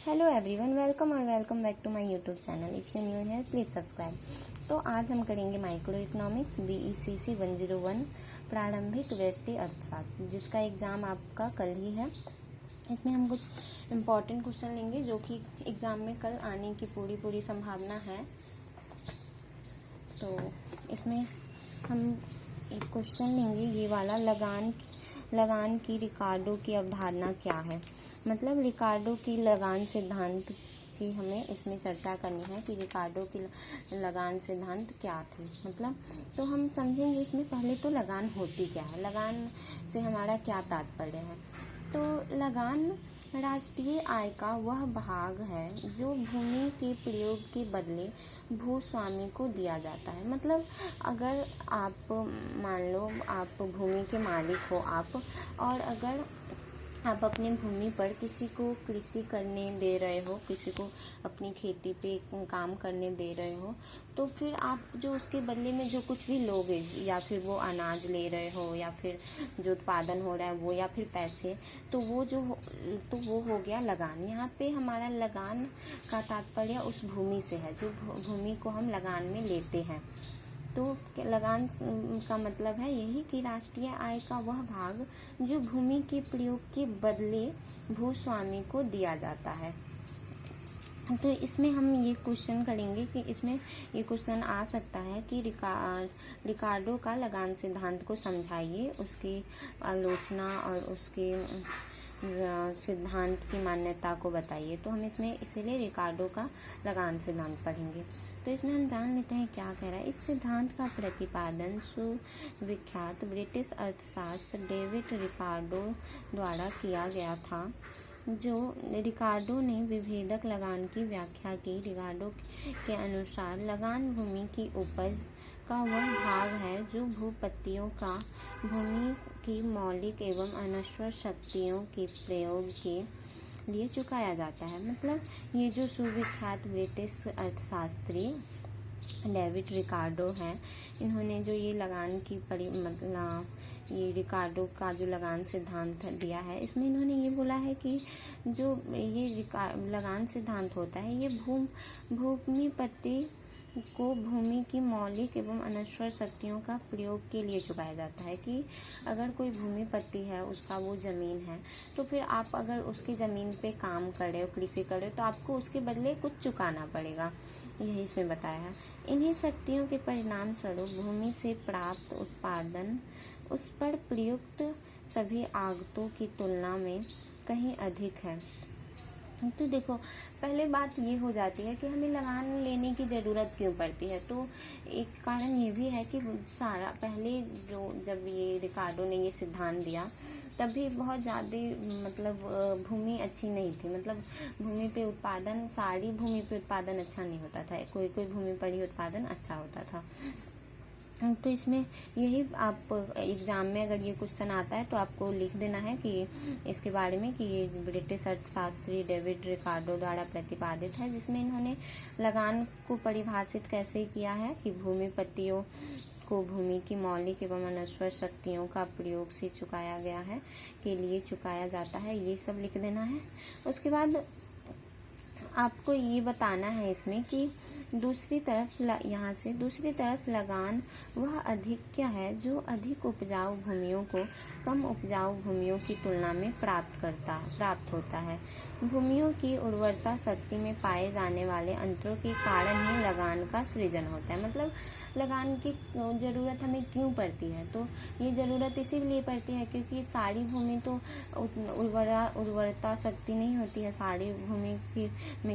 Hello everyone, welcome back to my YouTube channel. If you new here please subscribe. तो आज हम करेंगे micro economics BECC 101 प्रारंभिक व्यष्टि अर्थशास्त्र, जिसका एग्ज़ाम आपका कल ही है। इसमें हम कुछ इम्पॉर्टेंट क्वेश्चन लेंगे जो कि एग्ज़ाम में कल आने की पूरी संभावना है। तो इसमें हम एक क्वेश्चन लेंगे, ये वाला, लगान की रिकार्डो की अवधारणा क्या है। मतलब रिकार्डो की लगान सिद्धांत की हमें इसमें चर्चा करनी है कि रिकार्डो की लगान सिद्धांत क्या थी। मतलब तो हम समझेंगे इसमें। पहले तो लगान होती क्या है, लगान से हमारा क्या तात्पर्य है। तो लगान राष्ट्रीय आय का वह भाग है जो भूमि के प्रयोग के बदले भूस्वामी को दिया जाता है। मतलब अगर आप मान लो आप भूमि के मालिक हो और अगर आप अपनी भूमि पर किसी को कृषि करने दे रहे हो, किसी को अपनी खेती पे काम करने दे रहे हो, तो फिर आप जो उसके बदले में जो कुछ भी लोगे, या फिर वो अनाज ले रहे हो, या फिर जो उत्पादन हो रहा है वो, या फिर पैसे, तो वो हो गया लगान। यहाँ पे हमारा लगान का तात्पर्य उस भूमि से है जो भूमि को हम लगान में लेते हैं। तो लगान का मतलब है यही कि राष्ट्रीय आय का वह भाग जो भूमि के प्रयोग के बदले भूस्वामी को दिया जाता है। तो इसमें हम ये क्वेश्चन करेंगे कि इसमें ये क्वेश्चन आ सकता है कि रिकार्डो का लगान सिद्धांत को समझाइए, उसकी आलोचना और उसके सिद्धांत की मान्यता को बताइए। तो हम इसमें इसीलिए रिकार्डो का लगान सिद्धांत पढ़ेंगे। तो इसमें हम जान लेते हैं क्या कह रहा है। इस सिद्धांत का प्रतिपादन सुविख्यात ब्रिटिश अर्थशास्त्र डेविड रिकार्डो द्वारा किया गया था। रिकार्डो ने विभेदक लगान की व्याख्या की। रिकार्डो के अनुसार लगान भूमि की उपज का वह भाग है जो भूपतियों का भूमि की मौलिक एवं अनश्वर शक्तियों के प्रयोग के लिए चुकाया जाता है। मतलब ये जो सुविख्यात ब्रिटिश अर्थशास्त्री डेविड रिकार्डो हैं, इन्होंने जो ये लगान की ये रिकार्डो का जो लगान सिद्धांत दिया है, इसमें इन्होंने ये बोला है कि जो ये लगान सिद्धांत होता है, ये भूमिपति को भूमि की मौलिक एवं अनश्वर शक्तियों का प्रयोग के लिए चुकाया जाता है। कि अगर कोई भूमिपति है, उसका वो ज़मीन है, तो फिर आप अगर उसकी ज़मीन पे काम कर रहे हो, कृषि कर रहे हो, तो आपको उसके बदले कुछ चुकाना पड़ेगा। यही इसमें बताया है। इन्हीं शक्तियों के परिणाम स्वरूप भूमि से प्राप्त उत्पादन उस पर प्रयुक्त सभी आगतों की तुलना में कहीं अधिक है। तो देखो, पहले बात ये हो जाती है कि हमें लगान लेने की ज़रूरत क्यों पड़ती है। तो एक कारण ये भी है कि सारा पहले जब ये रिकार्डो ने ये सिद्धांत दिया, तभी बहुत ज़्यादा मतलब भूमि अच्छी नहीं थी। मतलब भूमि पे उत्पादन, सारी भूमि पे उत्पादन अच्छा नहीं होता था, कोई भूमि पर ही उत्पादन अच्छा होता था। तो इसमें यही आप एग्ज़ाम में अगर ये क्वेश्चन आता है तो आपको लिख देना है कि इसके बारे में कि ये ब्रिटिश अर्थशास्त्री डेविड रिकार्डो द्वारा प्रतिपादित है, जिसमें इन्होंने लगान को परिभाषित कैसे किया है कि भूमिपतियों को भूमि की मौलिक एवं अनश्वर शक्तियों का प्रयोग से चुकाया गया है, के लिए चुकाया जाता है। ये सब लिख देना है। उसके बाद आपको ये बताना है इसमें कि दूसरी तरफ लगान वह अधिक क्या है जो अधिक उपजाऊ भूमियों को कम उपजाऊ भूमियों की तुलना में प्राप्त होता है। भूमियों की उर्वरता शक्ति में पाए जाने वाले अंतरों के कारण ही लगान का सृजन होता है। मतलब लगान की ज़रूरत हमें क्यों पड़ती है। तो ये ज़रूरत इसीलिए पड़ती है क्योंकि सारी भूमि तो उर्वरता शक्ति नहीं होती है। सारी भूमि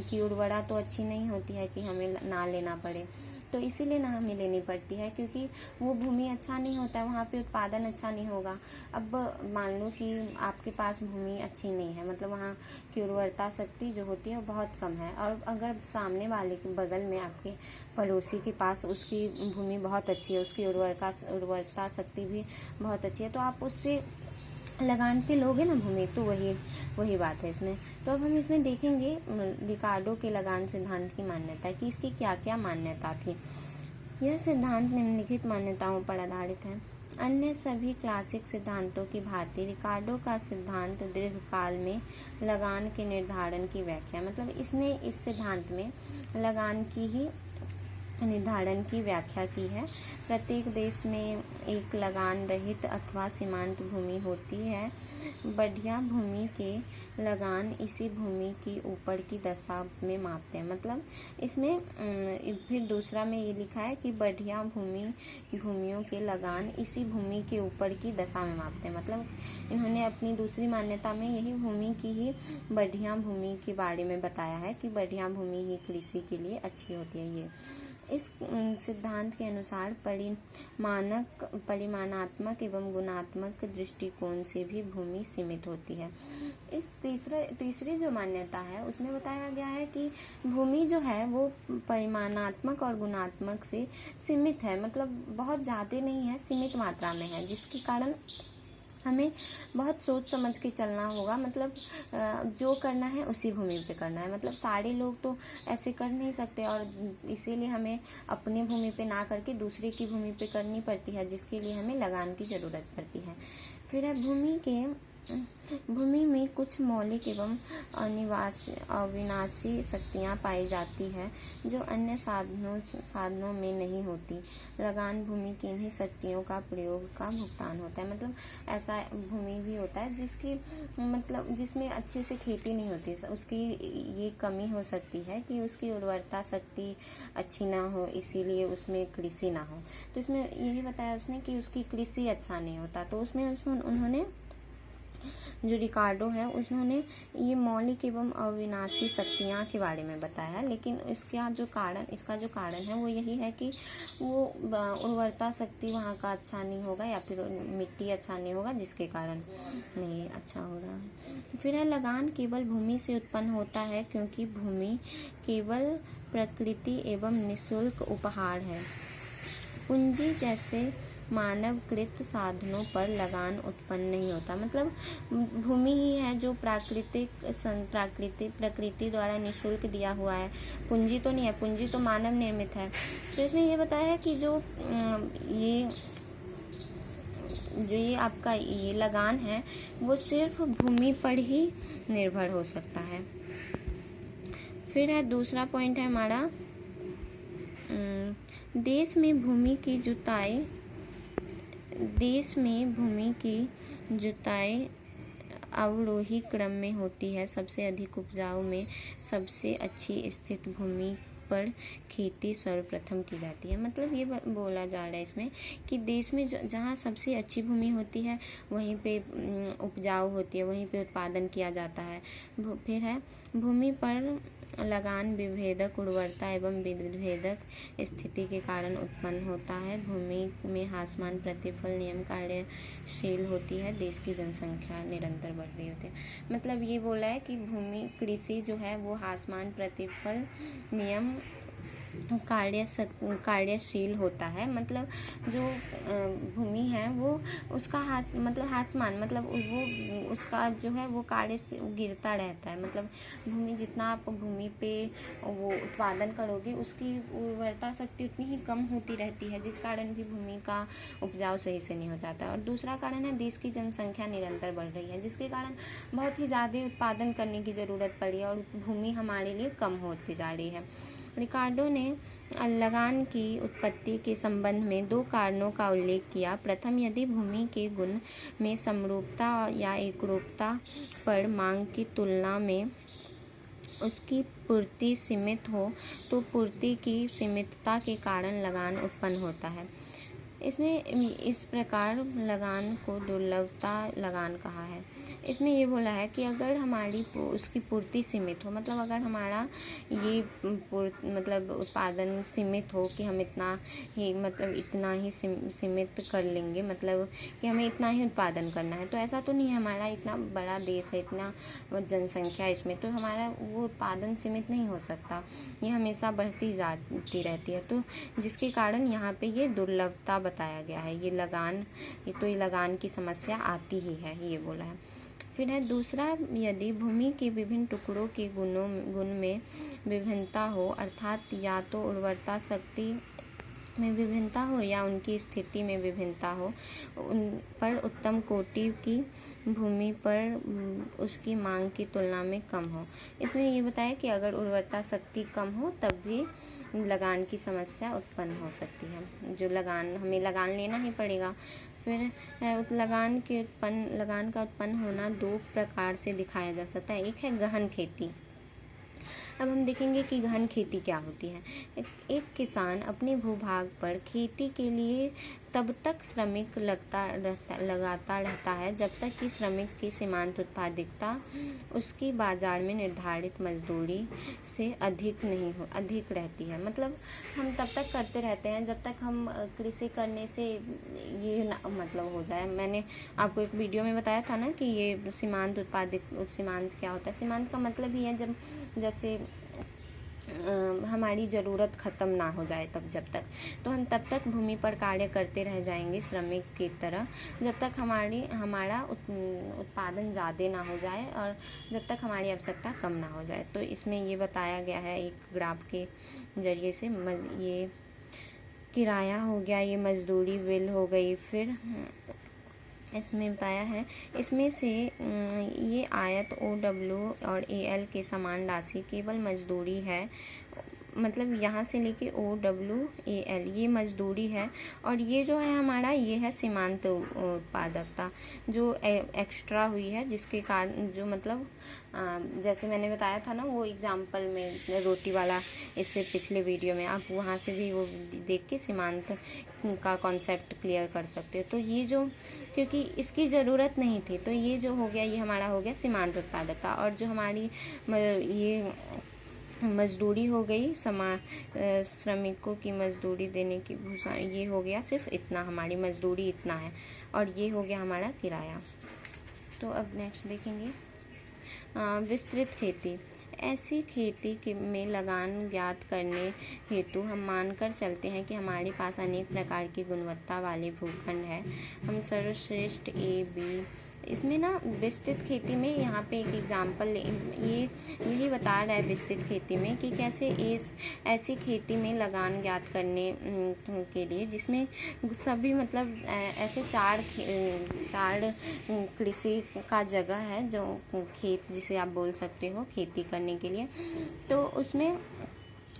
की उर्वरा तो अच्छी नहीं होती है कि हमें ना लेना पड़े। तो इसीलिए ना हमें लेनी पड़ती है, क्योंकि वो भूमि अच्छा नहीं होता है, वहाँ पे उत्पादन अच्छा नहीं होगा। अब मान लो कि आपके पास भूमि अच्छी नहीं है, मतलब वहाँ की उर्वरता शक्ति जो होती है वो बहुत कम है, और अगर सामने वाले के बगल में आपके पड़ोसी के पास उसकी भूमि बहुत अच्छी है, उसकी उर्वरता शक्ति भी बहुत अच्छी है, तो आप उससे लगान पे लोगे ना भूमि। तो वही बात है इसमें। तो अब हम इसमें देखेंगे रिकार्डो के लगान सिद्धांत की मान्यता कि इसकी क्या क्या मान्यता थी। यह सिद्धांत निम्नलिखित मान्यताओं पर आधारित है। अन्य सभी क्लासिक सिद्धांतों की भांति रिकार्डो का सिद्धांत दीर्घकाल में लगान के निर्धारण की व्याख्या, मतलब इसने इस सिद्धांत में लगान की ही निर्धारण की व्याख्या की है। प्रत्येक देश में एक लगान रहित अथवा सीमांत भूमि होती है। बढ़िया भूमि के लगान इसी भूमि की ऊपर की दशा में मापते हैं, मतलब इसमें फिर दूसरा में ये लिखा है कि बढ़िया भूमियों के लगान इसी भूमि के ऊपर की दशा में मापते हैं, मतलब इन्होंने अपनी दूसरी मान्यता में यही भूमि की ही बढ़िया भूमि के बारे में बताया है कि बढ़िया भूमि ही कृषि के लिए अच्छी होती है। ये इस सिद्धांत के अनुसार परिमाणात्मक एवं गुणात्मक दृष्टिकोण से भी भूमि सीमित होती है। इस तीसरी जो मान्यता है उसमें बताया गया है कि भूमि जो है वो परिमाणात्मक और गुणात्मक से सीमित है, मतलब बहुत ज़्यादा नहीं है, सीमित मात्रा में है, जिसके कारण हमें बहुत सोच समझ के चलना होगा। मतलब जो करना है उसी भूमि पे करना है, मतलब सारे लोग तो ऐसे कर नहीं सकते और इसीलिए हमें अपने भूमि पे ना करके दूसरे की भूमि पे करनी पड़ती है, जिसके लिए हमें लगान की ज़रूरत पड़ती है। फिर है भूमि में कुछ मौलिक एवं अविनाशी शक्तियाँ पाई जाती है जो अन्य साधनों में नहीं होती। लगान भूमि की इन्हीं शक्तियों का प्रयोग का भुगतान होता है, मतलब ऐसा भूमि भी होता है जिसमें अच्छे से खेती नहीं होती, उसकी ये कमी हो सकती है कि उसकी उर्वरता शक्ति अच्छी ना हो, इसीलिए उसमें कृषि ना हो। तो इसमें यही बताया उसने कि उसकी कृषि अच्छा नहीं होता, तो उसमें उन्होंने जो रिकार्डो है उन्होंने ये मौलिक एवं अविनाशी शक्तियाँ के बारे में बताया, लेकिन इसका जो कारण है वो यही है कि वो उर्वरता शक्ति वहाँ का अच्छा नहीं होगा या फिर मिट्टी अच्छा नहीं होगा, जिसके कारण नहीं अच्छा हो रहा है। फिर है लगान केवल भूमि से उत्पन्न होता है क्योंकि भूमि केवल प्रकृति एवं निःशुल्क उपहार है। पूंजी जैसे मानवकृत साधनों पर लगान उत्पन्न नहीं होता, मतलब भूमि ही है जो प्रकृति द्वारा निःशुल्क दिया हुआ है, पूंजी तो नहीं है, पूंजी तो मानव निर्मित है। तो इसमें ये बताया है कि जो ये आपका ये लगान है वो सिर्फ भूमि पर ही निर्भर हो सकता है। फिर है दूसरा पॉइंट है हमारा, देश में भूमि की जुताई अवरोही क्रम में होती है। सबसे अधिक उपजाऊ में सबसे अच्छी स्थित भूमि पर खेती सर्वप्रथम की जाती है, मतलब ये बोला जा रहा है इसमें कि देश में जहाँ सबसे अच्छी भूमि होती है वहीं पे उपजाऊ होती है, वहीं पे उत्पादन किया जाता है। फिर है भूमि पर लगान विभेदक उर्वरता एवं विभेदक स्थिति के कारण उत्पन्न होता है। भूमि में हासमान प्रतिफल नियम कार्यशील होती है। देश की जनसंख्या निरंतर बढ़ रही होती है, मतलब ये बोला है कि भूमि कृषि जो है वो हासमान प्रतिफल नियम कार्यशील होता है, मतलब जो भूमि है वो उसका हासमान मतलब वो उसका जो है वो कार्य से गिरता रहता है, मतलब भूमि जितना आप भूमि पे वो उत्पादन करोगे उसकी उर्वरता शक्ति उतनी ही कम होती रहती है, जिस कारण भी भूमि का उपजाऊ सही से नहीं हो जाता। और दूसरा कारण है देश की जनसंख्या निरंतर बढ़ रही है, जिसके कारण बहुत ही ज़्यादा उत्पादन करने की ज़रूरत पड़ी है और भूमि हमारे लिए कम होती जा रही है। रिकार्डो ने लगान की उत्पत्ति के संबंध में दो कारणों का उल्लेख किया। प्रथम, यदि भूमि के गुण में समरूपता या एकरूपता पर मांग की तुलना में उसकी पूर्ति सीमित हो तो पूर्ति की सीमितता के कारण लगान उत्पन्न होता है। इसमें इस प्रकार लगान को दुर्लभता लगान कहा है। इसमें ये बोला है कि अगर हमारी उसकी पूर्ति सीमित हो, मतलब अगर हमारा ये मतलब उत्पादन सीमित हो कि हम इतना ही सीमित कर लेंगे, मतलब कि हमें इतना ही उत्पादन करना है, तो ऐसा तो नहीं है, हमारा इतना बड़ा देश है, इतना जनसंख्या इसमें, तो हमारा वो उत्पादन सीमित नहीं हो सकता, ये हमेशा बढ़ती जाती रहती है। तो जिसके कारण यहाँ पे ये दुर्लभता बताया गया है, ये लगान की समस्या आती ही है, ये बोला है। फिर है दूसरा, यदि भूमि के विभिन्न टुकड़ों के गुण में विभिन्नता हो, अर्थात या तो उर्वरता शक्ति में विभिन्नता हो या उनकी स्थिति में विभिन्नता हो, उन पर उत्तम कोटि की भूमि पर उसकी मांग की तुलना में कम हो। इसमें ये बताया कि अगर उर्वरता शक्ति कम हो तब भी लगान की समस्या उत्पन्न हो सकती है। जो लगान, हमें लगान लेना ही पड़ेगा। फिर लगान का उत्पन्न होना दो प्रकार से दिखाया जा सकता है। एक है गहन खेती। अब हम देखेंगे कि गहन खेती क्या होती है। एक किसान अपने भूभाग पर खेती के लिए तब तक श्रमिक लगाता रहता है जब तक कि श्रमिक की सीमांत उत्पादकता उसकी बाजार में निर्धारित मजदूरी से अधिक रहती है। मतलब हम तब तक करते रहते हैं जब तक हम कृषि करने से ये मतलब हो जाए। मैंने आपको एक वीडियो में बताया था ना कि ये सीमांत क्या होता है। सीमांत का मतलब ही है जब जैसे हमारी ज़रूरत ख़त्म ना हो जाए जब तक, तो हम तब तक भूमि पर कार्य करते रह जाएंगे श्रमिक की तरह, जब तक हमारा उत्पादन ज़्यादा ना हो जाए और जब तक हमारी आवश्यकता कम ना हो जाए। तो इसमें ये बताया गया है एक ग्राफ के जरिए से। ये किराया हो गया, ये मजदूरी बिल हो गई। फिर इसमें बताया है, इसमें से ये आयत OW और AL के समान राशि केवल मजदूरी है। मतलब यहाँ से लेके OWAL ये मजदूरी है, और ये जो है हमारा ये है सीमांत उत्पादकता जो एक्स्ट्रा हुई है, जिसके कारण जो मतलब जैसे मैंने बताया था ना वो एग्जाम्पल में रोटी वाला, इससे पिछले वीडियो में, आप वहाँ से भी वो देख के सीमांत का कॉन्सेप्ट क्लियर कर सकते हो। तो ये जो, क्योंकि इसकी ज़रूरत नहीं थी, तो ये जो हो गया ये हमारा हो गया सीमांत उत्पादकता। और जो हमारी ये मजदूरी हो गई, श्रमिकों की मजदूरी देने की भूसा, ये हो गया सिर्फ इतना, हमारी मजदूरी इतना है, और ये हो गया हमारा किराया। तो अब नेक्स्ट देखेंगे विस्तृत खेती। ऐसी खेती में लगान ज्ञात करने हेतु हम मानकर चलते हैं कि हमारे पास अनेक प्रकार की गुणवत्ता वाले भूखंड है। हम सर्वश्रेष्ठ A-B, इसमें ना विस्तृत खेती में यहाँ पे एक एग्जाम्पल यही बता रहा है विस्तृत खेती में कि कैसे ऐसी खेती में लगान ज्ञात करने के लिए जिसमें सभी मतलब ऐसे चार कृषि का जगह है, जो खेत जिसे आप बोल सकते हो खेती करने के लिए। तो उसमें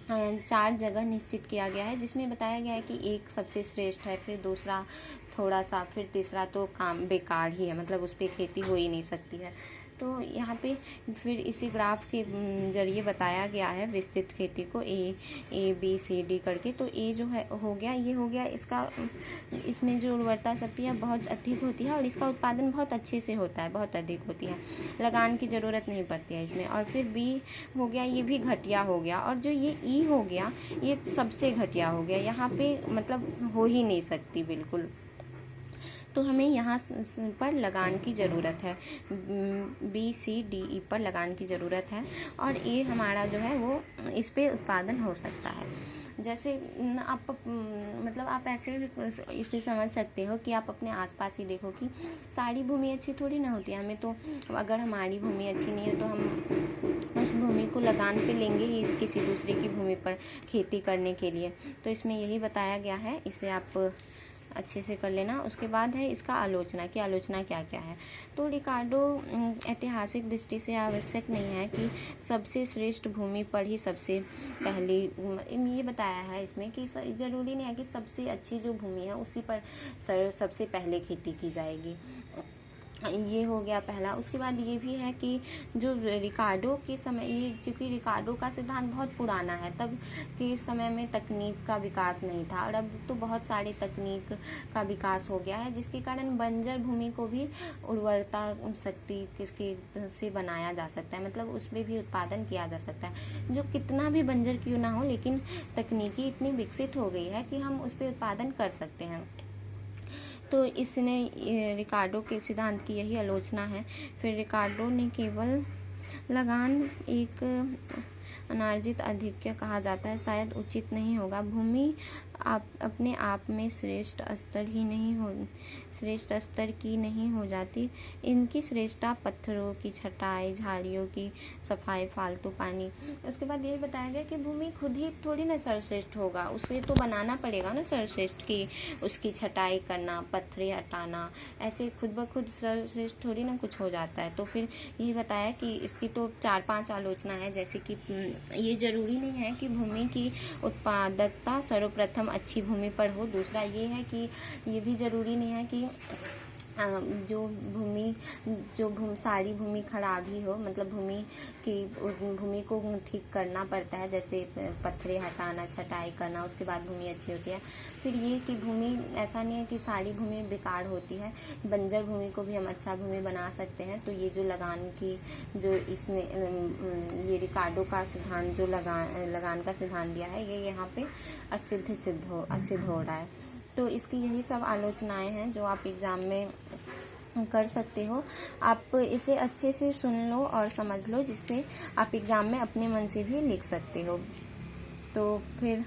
4 जगह निश्चित किया गया है, जिसमें बताया गया है कि एक सबसे श्रेष्ठ है, फिर दूसरा थोड़ा सा, फिर तीसरा तो काम बेकार ही है, मतलब उस पर खेती हो ही नहीं सकती है। तो यहाँ पे फिर इसी ग्राफ के जरिए बताया गया है विस्तृत खेती को A-B-C-D करके। तो A जो है हो गया, ये हो गया इसका, इसमें जो उर्वरता शक्ति है बहुत अधिक होती है और इसका उत्पादन बहुत अच्छे से होता है, बहुत अधिक होती है, लगान की ज़रूरत नहीं पड़ती है इसमें। और फिर B हो गया, ये भी घटिया हो गया, और जो ये E हो गया ये सबसे घटिया हो गया, यहाँ पे मतलब हो ही नहीं सकती बिल्कुल। तो हमें यहाँ पर लगान की ज़रूरत है, B-C-D-E पर लगान की ज़रूरत है, और ये हमारा जो है वो इस पे उत्पादन हो सकता है। जैसे आप मतलब आप ऐसे इसे समझ सकते हो कि आप अपने आसपास ही देखो कि सारी भूमि अच्छी थोड़ी ना होती है। हमें तो अगर हमारी भूमि अच्छी नहीं है तो हम उस भूमि को लगान पे लेंगे ही किसी दूसरे की भूमि पर खेती करने के लिए। तो इसमें यही बताया गया है, इसे आप अच्छे से कर लेना। उसके बाद है इसका आलोचना की आलोचना क्या क्या है। तो रिकार्डो ऐतिहासिक दृष्टि से आवश्यक नहीं है कि सबसे श्रेष्ठ भूमि पर ही सबसे पहली, ये बताया है इसमें कि ज़रूरी नहीं है कि सबसे अच्छी जो भूमि है उसी पर सबसे पहले खेती की जाएगी। ये हो गया पहला। उसके बाद ये भी है कि जो रिकार्डो के समय, ये चूँकि रिकार्डो का सिद्धांत बहुत पुराना है, तब के समय में तकनीक का विकास नहीं था, और अब तो बहुत सारे तकनीक का विकास हो गया है, जिसके कारण बंजर भूमि को भी उर्वरता शक्ति किसके से बनाया जा सकता है, मतलब उसमें भी उत्पादन किया जा सकता है, जो कितना भी बंजर क्यों ना हो, लेकिन तकनीकी इतनी विकसित हो गई है कि हम उस पर उत्पादन कर सकते हैं। तो इसने रिकार्डो के सिद्धांत की यही आलोचना है। फिर रिकार्डो ने केवल लगान एक अनार्जित आधिक्य कहा जाता है, शायद उचित नहीं होगा। भूमि अपने आप में श्रेष्ठ स्तर ही नहीं हो श्रेष्ठ स्तर की नहीं हो जाती। इनकी श्रेष्ठता पत्थरों की छटाई, झाड़ियों की सफाई, फालतू पानी। उसके बाद ये बताया गया कि भूमि खुद ही थोड़ी ना सर्वश्रेष्ठ होगा, उसे तो बनाना पड़ेगा ना सर्वश्रेष्ठ की, उसकी छटाई करना, पत्थरे हटाना, ऐसे खुद ब खुद सर्वश्रेष्ठ थोड़ी ना कुछ हो जाता है। तो फिर ये बताया कि इसकी तो 4-5 आलोचना है, जैसे कि ये जरूरी नहीं है कि भूमि की उत्पादकता सर्वप्रथम अच्छी भूमि पर हो। दूसरा ये है कि ये भी जरूरी नहीं है कि सारी भूमि खराब ही हो, मतलब भूमि को ठीक करना पड़ता है, जैसे पत्थरे हटाना, छटाई करना, उसके बाद भूमि अच्छी होती है। फिर ये कि भूमि ऐसा नहीं है कि सारी भूमि बेकार होती है, बंजर भूमि को भी हम अच्छा भूमि बना सकते हैं। तो ये जो ये रिकार्डो का सिद्धांत जो लगान का सिद्धांत दिया है, ये यहाँ पे असिद्ध हो रहा है। तो इसकी यही सब आलोचनाएं हैं जो आप एग्ज़ाम में कर सकते हो। आप इसे अच्छे से सुन लो और समझ लो, जिससे आप एग्ज़ाम में अपने मन से भी लिख सकते हो। तो फिर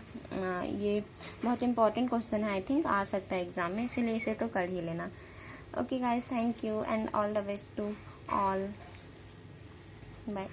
ये बहुत इम्पॉर्टेंट क्वेश्चन है, आई थिंक आ सकता है एग्ज़ाम में, इसीलिए इसे तो कर ही लेना। Okay guys, thank you and all the best to all, bye.